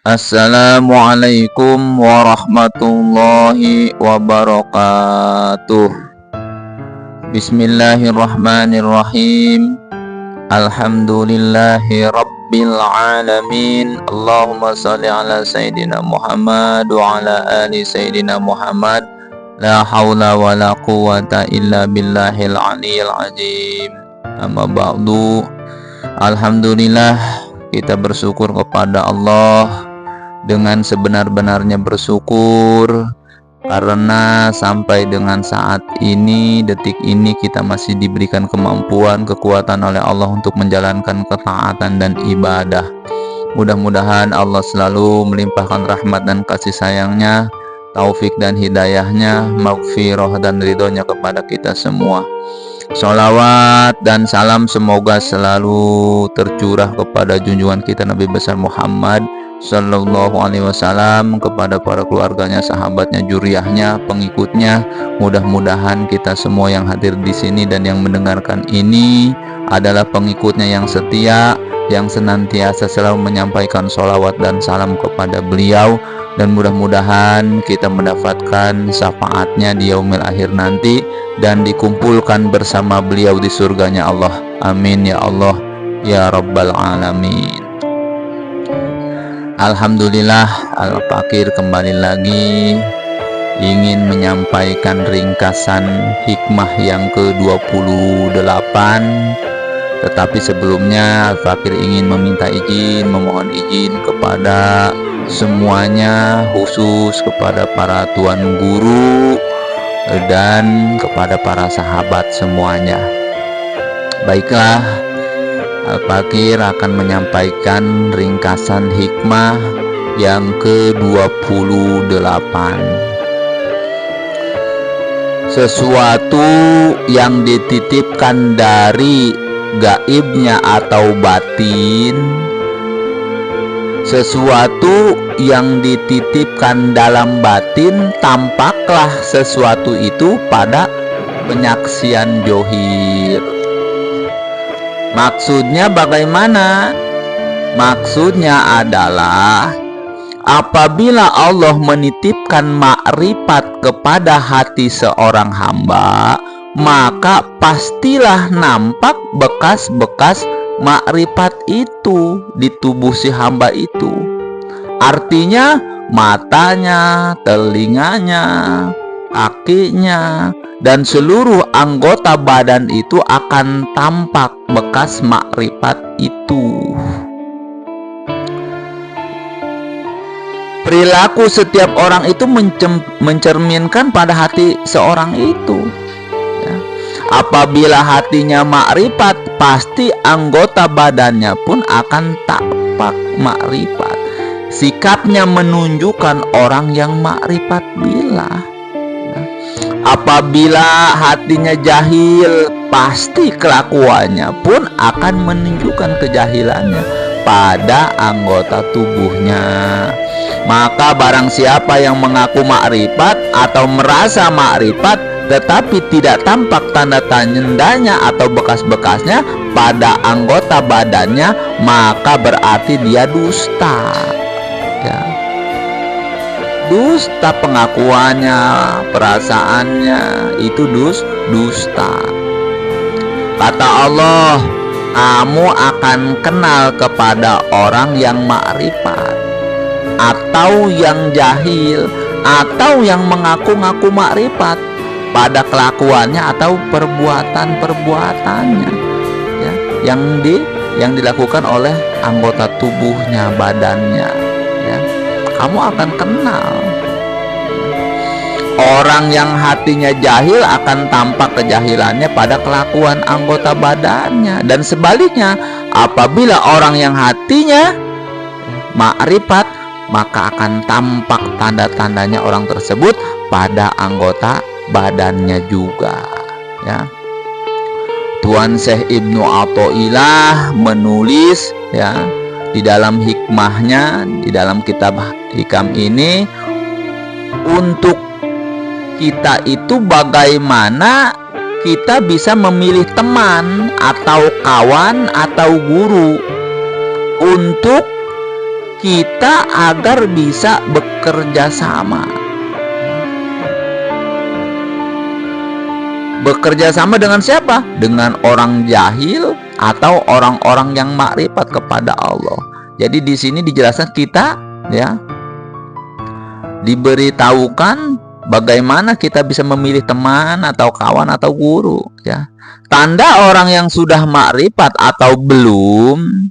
Assalamualaikum warahmatullahi wabarakatuh. Bismillahirrahmanirrahim. Alhamdulillahi rabbil alamin. Allahumma salli ala Sayyidina Muhammad wa ala ali Sayyidina Muhammad. La hawla wa la quwata illa billahil aliyyil azim. Amma ba'du. Alhamdulillah, kita bersyukur kepada Allah dengan sebenar-benarnya bersyukur karena sampai dengan saat ini, detik ini, kita masih diberikan kemampuan, kekuatan oleh Allah untuk menjalankan ketaatan dan ibadah. Mudah-mudahan Allah selalu melimpahkan rahmat dan kasih sayangnya, taufik dan hidayahnya, maghfirah dan ridhonya kepada kita semua. Sholawat dan salam semoga selalu tercurah kepada junjungan kita Nabi besar Muhammad Sallallahu Alaihi Wasallam, kepada para keluarganya, sahabatnya, juriyahnya, pengikutnya. Mudah-mudahan kita semua yang hadir di sini dan yang mendengarkan ini adalah pengikutnya yang setia, yang senantiasa selalu menyampaikan sholawat dan salam kepada beliau, dan mudah-mudahan kita mendapatkan syafaatnya di yaumil akhir nanti dan dikumpulkan bersama beliau di surganya Allah. Amin ya Allah ya Rabbal Alamin. Alhamdulillah, Al-Fakir kembali lagi ingin menyampaikan ringkasan hikmah yang ke-28. Tetapi sebelumnya Al-Fakir ingin meminta izin, memohon izin kepada semuanya, khusus kepada para tuan guru dan kepada para sahabat semuanya. Baiklah, Al-Fakir akan menyampaikan ringkasan hikmah yang ke-28. Sesuatu yang dititipkan dari gaibnya atau batin, sesuatu yang dititipkan dalam batin, tampaklah sesuatu itu pada penyaksian johir. Maksudnya bagaimana? Maksudnya adalah apabila Allah menitipkan makrifat kepada hati seorang hamba, maka pastilah nampak bekas-bekas makrifat itu di tubuh si hamba itu. Artinya matanya, telinganya, kakinya, dan seluruh anggota badan itu akan tampak bekas makrifat itu. Perilaku setiap orang itu mencerminkan pada hati seorang itu. Apabila hatinya makrifat, pasti anggota badannya pun akan tampak makrifat. Sikapnya menunjukkan orang yang makrifat billah. Apabila hatinya jahil, pasti kelakuannya pun akan menunjukkan kejahilannya pada anggota tubuhnya. Maka barang siapa yang mengaku makrifat atau merasa makrifat tetapi tidak tampak tanda-tandanya atau bekas-bekasnya pada anggota badannya, maka berarti dia dusta. Ya. Dusta pengakuannya, perasaannya, itu dusta. Kata Allah, kamu akan kenal kepada orang yang makrifat atau yang jahil atau yang mengaku-ngaku makrifat pada kelakuannya atau perbuatan-perbuatannya, ya, yang dilakukan oleh anggota tubuhnya, badannya, ya. Kamu akan kenal. Orang yang hatinya jahil akan tampak kejahilannya pada kelakuan anggota badannya, dan sebaliknya, apabila orang yang hatinya makrifat, maka akan tampak tanda-tandanya orang tersebut pada anggota badannya juga, ya. Tuan Syekh Ibnu Athaillah menulis, ya, di dalam hikmahnya, di dalam kitab hikam ini, untuk kita itu bagaimana kita bisa memilih teman atau kawan atau guru untuk kita agar bisa bekerja sama. Bekerja sama dengan siapa? Dengan orang jahil atau orang-orang yang makrifat kepada Allah. Jadi di sini dijelaskan kita ya diberitahukan bagaimana kita bisa memilih teman atau kawan atau guru ya. Tanda orang yang sudah makrifat atau belum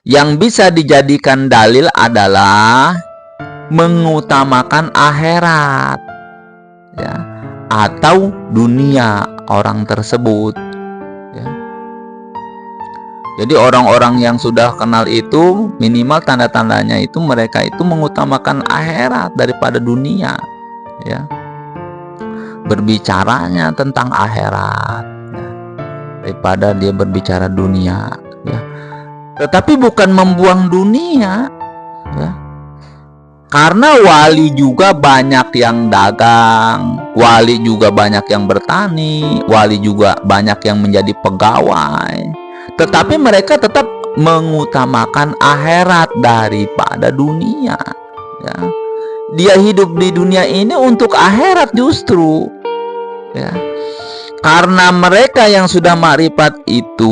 yang bisa dijadikan dalil adalah mengutamakan akhirat ya atau dunia orang tersebut ya. Jadi orang-orang yang sudah kenal itu minimal tanda-tandanya itu mereka itu mengutamakan akhirat daripada dunia ya. Berbicaranya tentang akhirat ya, daripada dia berbicara dunia ya. Tetapi bukan membuang dunia ya. Karena wali juga banyak yang dagang, wali juga banyak yang bertani, wali juga banyak yang menjadi pegawai. Tetapi mereka tetap mengutamakan akhirat daripada dunia ya. Dia hidup di dunia ini untuk akhirat justru ya. Karena mereka yang sudah makrifat itu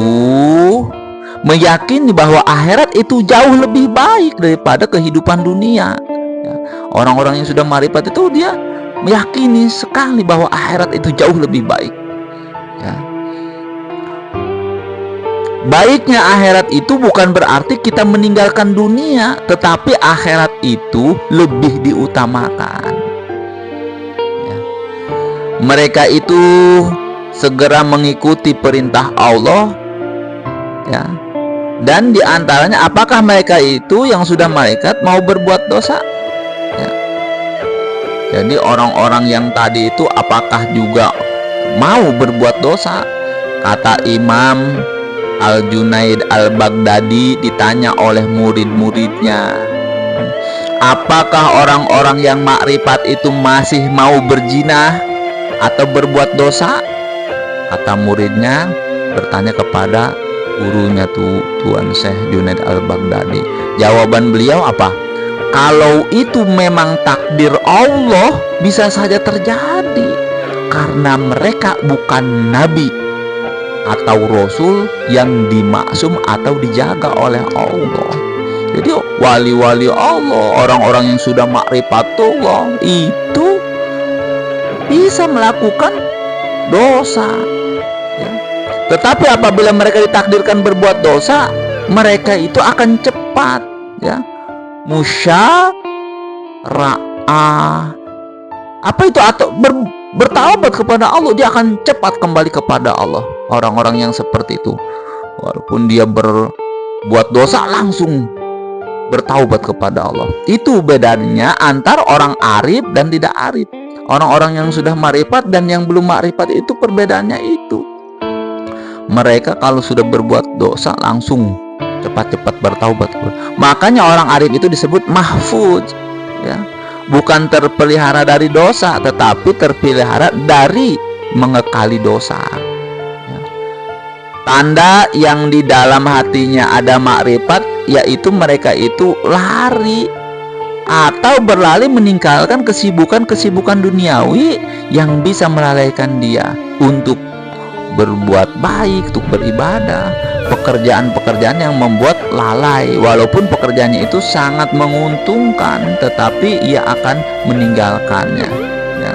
meyakini bahwa akhirat itu jauh lebih baik daripada kehidupan dunia ya. Orang-orang yang sudah makrifat itu dia meyakini sekali bahwa akhirat itu jauh lebih baik ya. Baiknya akhirat itu bukan berarti kita meninggalkan dunia, tetapi akhirat itu lebih diutamakan ya. Mereka itu segera mengikuti perintah Allah ya. Dan diantaranya apakah mereka itu yang sudah malaikat mau berbuat dosa ya. Jadi orang-orang yang tadi itu apakah juga mau berbuat dosa? Kata Imam Al-Junaid Al-Baghdadi ditanya oleh murid-muridnya, apakah orang-orang yang makrifat itu masih mau berzina atau berbuat dosa? Kata muridnya bertanya kepada gurunya Tuan Syekh Junaid Al-Baghdadi. Jawaban beliau apa? Kalau itu memang takdir Allah, bisa saja terjadi, karena mereka bukan nabi atau rasul yang dimaksum atau dijaga oleh Allah. Jadi wali-wali Allah, orang-orang yang sudah makrifatullah itu bisa melakukan dosa ya. Tetapi apabila mereka ditakdirkan berbuat dosa, mereka itu akan cepat ya musyara'ah. Apa itu? Atau bertaubat kepada Allah, dia akan cepat kembali kepada Allah. Orang-orang yang seperti itu, walaupun dia berbuat dosa, langsung bertaubat kepada Allah. Itu bedanya antar orang arif dan tidak arif. Orang-orang yang sudah makrifat dan yang belum makrifat itu perbedaannya itu. Mereka kalau sudah berbuat dosa langsung cepat-cepat bertaubat. Makanya orang arif itu disebut mahfuz ya. Bukan terpelihara dari dosa, tetapi terpelihara dari mengekali dosa ya. Tanda yang di dalam hatinya ada makrifat, yaitu mereka itu lari atau berlari meninggalkan kesibukan-kesibukan duniawi yang bisa melalaikan dia untuk berbuat baik, untuk beribadah, pekerjaan-pekerjaan yang membuat lalai. Walaupun pekerjaannya itu sangat menguntungkan, tetapi ia akan meninggalkannya ya.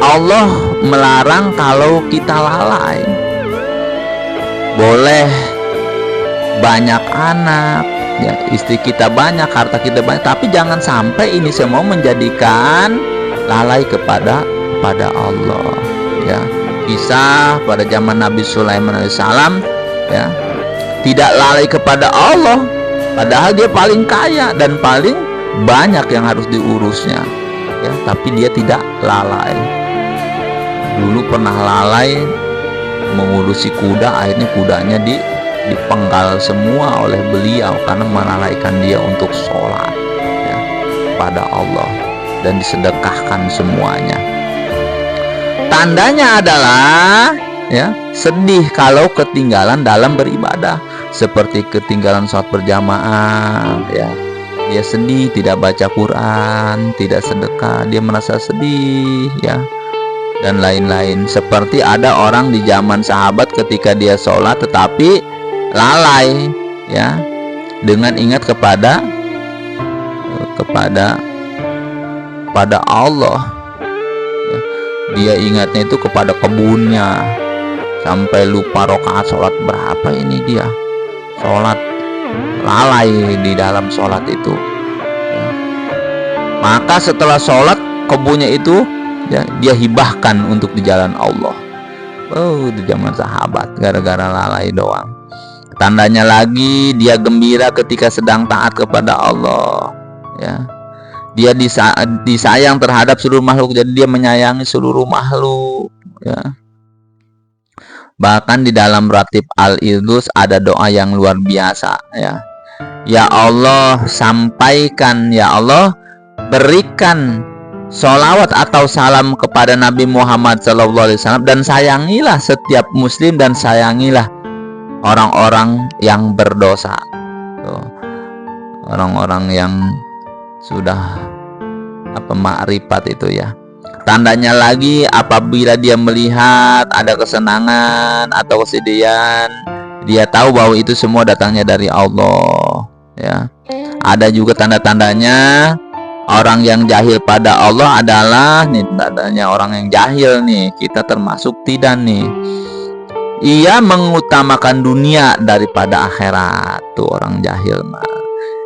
Allah melarang kalau kita lalai. Boleh banyak anak ya, istri kita banyak, harta kita banyak, tapi jangan sampai ini semua menjadikan lalai kepada Allah ya. Kisah pada zaman Nabi Sulaiman alaihissalam ya, tidak lalai kepada Allah, padahal dia paling kaya dan paling banyak yang harus diurusnya ya, tapi dia tidak lalai. Dulu pernah lalai mengurusi kuda, akhirnya kudanya dipenggal semua oleh beliau karena melalaikan dia untuk sholat ya, pada Allah dan disedekahkan semuanya. Tandanya adalah ya, sedih kalau ketinggalan dalam beribadah. seperti ketinggalan sholat berjamaah, ya. Dia sedih, tidak baca Quran, tidak sedekah, dia merasa sedih, ya, dan lain-lain. Seperti ada orang di zaman sahabat ketika dia sholat tetapi lalai, ya, dengan ingat kepada Allah, ya. Dia ingatnya itu kepada kebunnya, sampai lupa rakaat sholat berapa ini dia sholat, lalai di dalam sholat itu, ya. Maka setelah sholat kebunnya itu, ya, dia hibahkan untuk di jalan Allah. Di zaman sahabat, gara-gara lalai doang. Tandanya lagi dia gembira ketika sedang taat kepada Allah, ya. Dia disayang terhadap seluruh makhluk, jadi dia menyayangi seluruh makhluk, ya. Bahkan di dalam ratib Al-Idrus ada doa yang luar biasa, ya. Ya Allah, sampaikan, ya Allah, berikan sholawat atau salam kepada Nabi Muhammad SAW, dan sayangilah setiap muslim, dan sayangilah orang-orang yang berdosa, orang-orang yang sudah makrifat itu, ya. Tandanya lagi apabila dia melihat ada kesenangan atau kesedihan, dia tahu bahwa itu semua datangnya dari Allah, ya. Ada juga tanda-tandanya orang yang jahil pada Allah adalah nih, tandanya orang yang jahil nih, kita termasuk tidak nih. Ia mengutamakan dunia daripada akhirat, tuh orang jahil mah.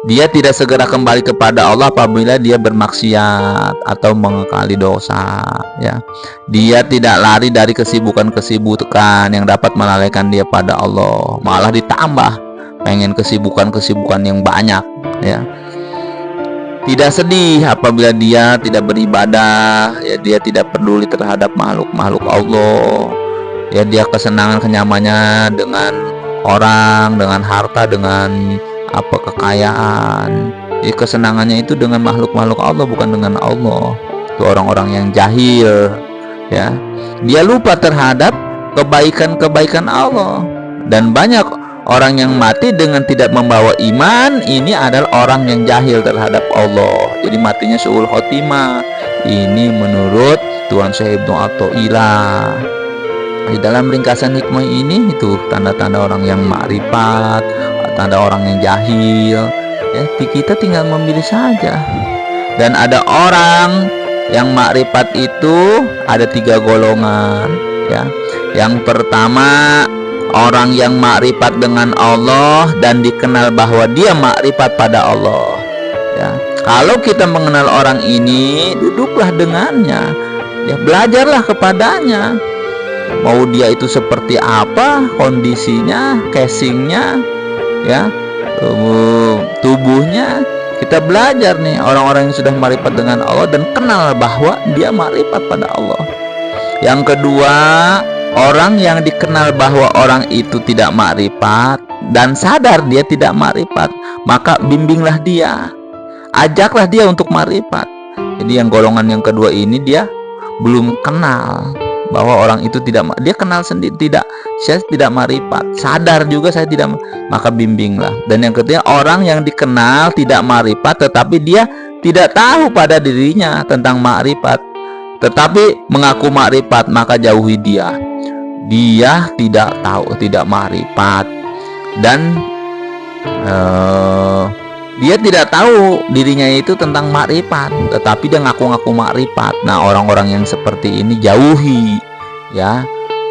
Dia tidak segera kembali kepada Allah apabila dia bermaksiat atau mengekali dosa, ya. Dia tidak lari dari kesibukan-kesibukan yang dapat melalaikan dia pada Allah, malah ditambah pengen kesibukan-kesibukan yang banyak, ya. Tidak sedih apabila dia tidak beribadah, ya. Dia tidak peduli terhadap makhluk-makhluk Allah, ya. Dia kesenangan kenyamannya dengan orang, dengan harta, dengan kekayaan. Jadi kesenangannya itu dengan makhluk-makhluk Allah, bukan dengan Allah. Itu orang-orang yang jahil, ya. Dia lupa terhadap kebaikan-kebaikan Allah. Dan banyak orang yang mati dengan tidak membawa iman, ini adalah orang yang jahil terhadap Allah. Jadi matinya su'ul khotimah. Ini menurut Tuan Syekh Ibnu Athaillah. Di dalam ringkasan hikmah ini itu tanda-tanda orang yang makrifat, tanda orang yang jahil, ya. Kita tinggal memilih saja. Dan ada orang yang makrifat itu ada 3 golongan, ya. Yang pertama, orang yang makrifat dengan Allah dan dikenal bahwa dia makrifat pada Allah, ya. Kalau kita mengenal orang ini, duduklah dengannya, ya, belajarlah kepadanya. Mau dia itu seperti apa kondisinya, casingnya, ya, tubuhnya. Kita belajar nih orang-orang yang sudah makrifat dengan Allah dan kenal bahwa dia makrifat pada Allah. Yang kedua, orang yang dikenal bahwa orang itu tidak makrifat dan sadar dia tidak makrifat, maka bimbinglah dia, ajaklah dia untuk makrifat. Jadi yang golongan yang kedua ini dia belum kenal bahwa orang itu tidak, dia kenal sendiri, saya tidak makrifat, sadar juga saya tidak, maka bimbinglah. Dan yang ketiga, orang yang dikenal tidak makrifat tetapi dia tidak tahu pada dirinya tentang makrifat, tetapi mengaku makrifat, maka jauhi dia. Dia tidak tahu, tidak makrifat, dan dia tidak tahu dirinya itu tentang makrifat, tetapi dia ngaku-ngaku makrifat. Nah, orang-orang yang seperti ini jauhi, ya,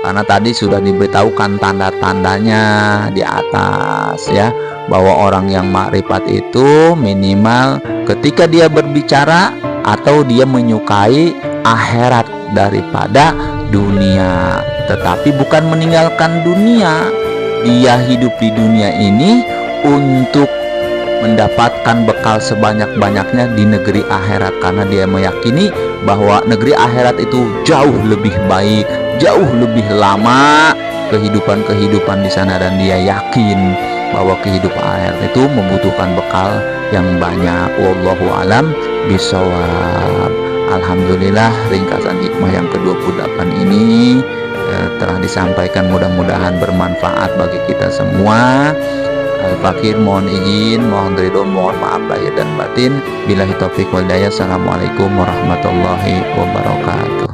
karena tadi sudah diberitahukan tanda-tandanya di atas, ya, bahwa orang yang makrifat itu minimal ketika dia berbicara atau dia menyukai akhirat daripada dunia, tetapi bukan meninggalkan dunia. Dia hidup di dunia ini untuk mendapatkan bekal sebanyak-banyaknya di negeri akhirat, karena dia meyakini bahwa negeri akhirat itu jauh lebih baik, jauh lebih lama kehidupan di sana, dan dia yakin bahwa kehidupan akhirat itu membutuhkan bekal yang banyak. Wallahu alam bishawab. Alhamdulillah, ringkasan hikmah yang ke-28 ini telah disampaikan mudah-mudahan bermanfaat bagi kita semua. Al-Fakir mohon izin, mohon ridho, mohon maaf lahir dan batin. Billahi taufiq wal hidayah. Assalamualaikum warahmatullahi wabarakatuh.